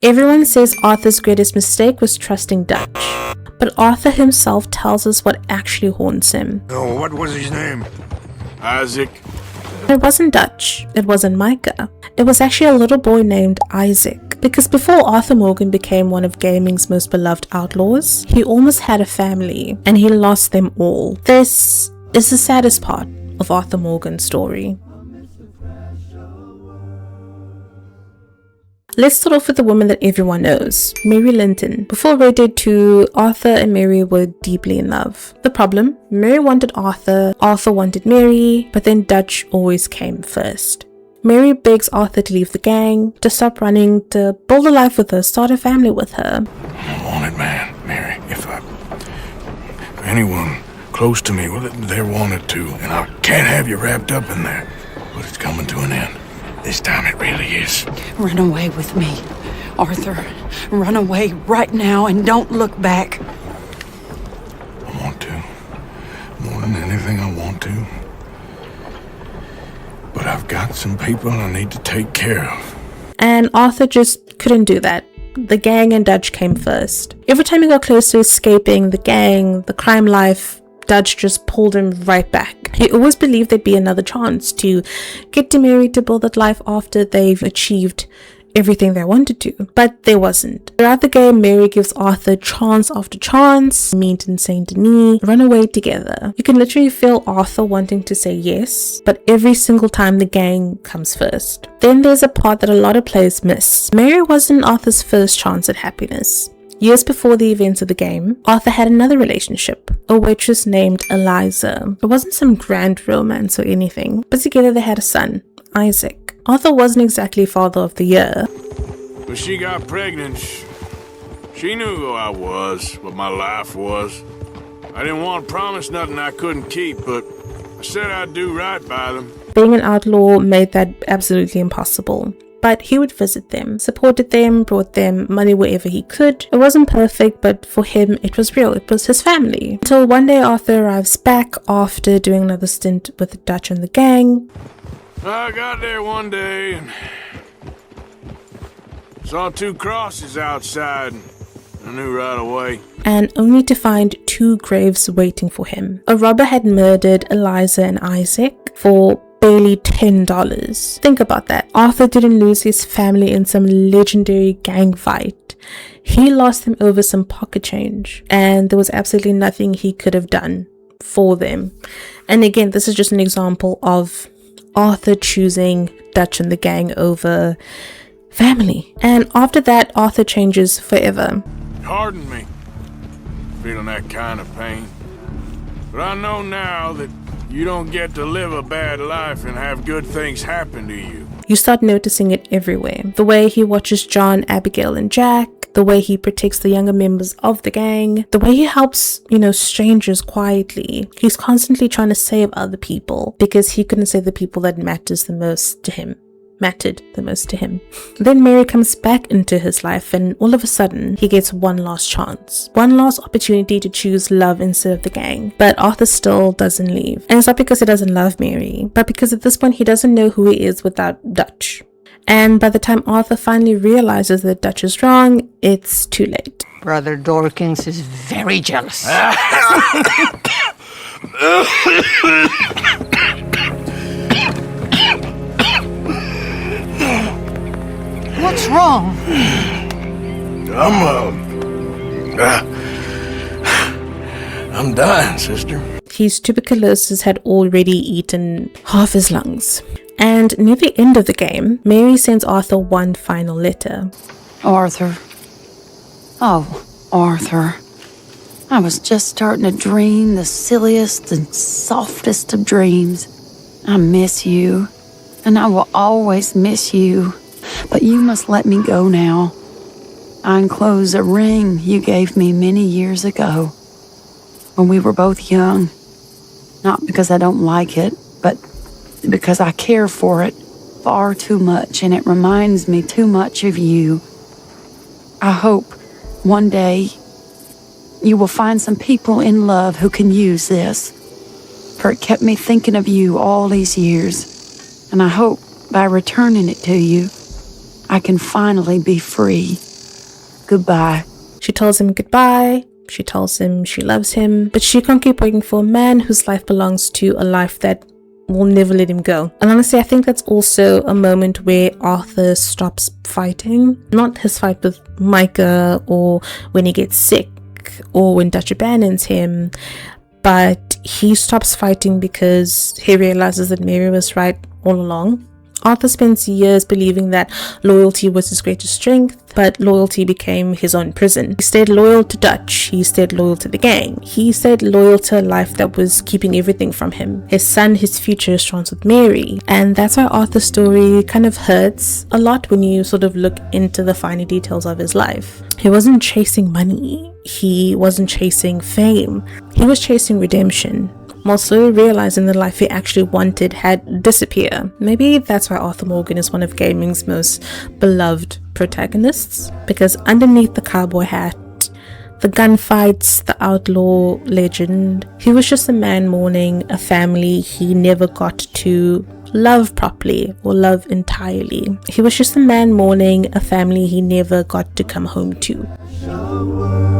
Everyone says Arthur's greatest mistake was trusting Dutch, but Arthur himself tells us what actually haunts him. Oh, what was his name? Isaac. It wasn't Dutch, it wasn't Micah. It was actually a little boy named Isaac. Because before Arthur Morgan became one of gaming's most beloved outlaws, he almost had a family, and he lost them all. This is the saddest part of Arthur Morgan's story. Let's start off with the woman that everyone knows, Mary Linton. Before RDR2, Arthur and Mary were deeply in love. The problem? Mary wanted Arthur, Arthur wanted Mary, but then Dutch always came first. Mary begs Arthur to leave the gang, to stop running, to build a life with her, start a family with her. I'm a wanted man, Mary. If anyone close to me, well, they're wanted too, and I can't have you wrapped up in that. But it's coming to an end. This time it really is. Run away with me, Arthur. Run away right now and don't look back. I want to. More than anything, I want to. But I've got some people I need to take care of. And Arthur just couldn't do that. The gang and Dutch came first. Every time he got close to escaping the gang, the crime life, Dutch just pulled him right back. He always believed there'd be another chance to get to Mary, to build that life after they've achieved everything they wanted to, but there wasn't. Throughout the game, Mary gives Arthur chance after chance, meet in Saint Denis, run away together. You can literally feel Arthur wanting to say yes, but every single time the gang comes first. Then there's a part that a lot of players miss. Mary wasn't Arthur's first chance at happiness. Years before the events of the game, Arthur had another relationship, a waitress named Eliza. It wasn't some grand romance or anything, but together they had a son, Isaac. Arthur wasn't exactly father of the year. When she got pregnant, she knew who I was, what my life was. I didn't want to promise nothing I couldn't keep, but I said I'd do right by them. Being an outlaw made that absolutely impossible. But he would visit them, supported them, brought them money wherever he could. It wasn't perfect, but for him it was real. It was his family. Until one day Arthur arrives back after doing another stint with the Dutch and the gang. I got there one day and saw 2 crosses outside. I knew right away. And only to find 2 graves waiting for him. A robber had murdered Eliza and Isaac for barely $10. Think about that. Arthur didn't lose his family in some legendary gang fight. He lost them over some pocket change, and there was absolutely nothing he could have done for them. And again, this is just an example of Arthur choosing Dutch and the gang over family. And after that, Arthur changes forever. Pardon me, feeling that kind of pain. But I know now that you don't get to live a bad life and have good things happen to you. You start noticing it everywhere. The way he watches John, Abigail, and Jack, the way he protects the younger members of the gang, the way he helps, strangers quietly. He's constantly trying to save other people because he couldn't save the people that mattered the most to him. Then Mary comes back into his life, and all of a sudden he gets one last chance, one last opportunity to choose love instead of the gang. But Arthur still doesn't leave, and it's not because he doesn't love Mary, but because at this point he doesn't know who he is without Dutch. And by the time Arthur finally realizes that Dutch is wrong, it's too late. Brother Dorkins is very jealous. What's wrong? I'm dying, sister. His tuberculosis had already eaten half his lungs. And near the end of the game, Mary sends Arthur one final letter. Arthur. Oh, Arthur. I was just starting to dream the silliest and softest of dreams. I miss you, and I will always miss you. But you must let me go now. I enclose a ring you gave me many years ago, when we were both young. Not because I don't like it, but because I care for it far too much, and it reminds me too much of you. I hope one day you will find some people in love who can use this, for it kept me thinking of you all these years, and I hope by returning it to you, I can finally be free. goodbye. She tells him goodbye. She tells him she loves him, but she can't keep waiting for a man whose life belongs to a life that will never let him go. And honestly, I think that's also a moment where Arthur stops fighting. Not his fight with Micah or when he gets sick or when Dutch abandons him, but he stops fighting because he realizes that Mary was right all along. Arthur spends years believing that loyalty was his greatest strength, but loyalty became his own prison. He stayed loyal to Dutch, he stayed loyal to the gang, he stayed loyal to a life that was keeping everything from him. His son, his future is trans with Mary, and that's why Arthur's story kind of hurts a lot when you sort of look into the finer details of his life. He wasn't chasing money, he wasn't chasing fame, he was chasing redemption, while slowly realizing the life he actually wanted had disappeared. Maybe that's why Arthur Morgan is one of gaming's most beloved protagonists, because underneath the cowboy hat, the gunfights, the outlaw legend, he was just a man mourning a family he never got to love properly or love entirely. He was just a man mourning a family he never got to come home to.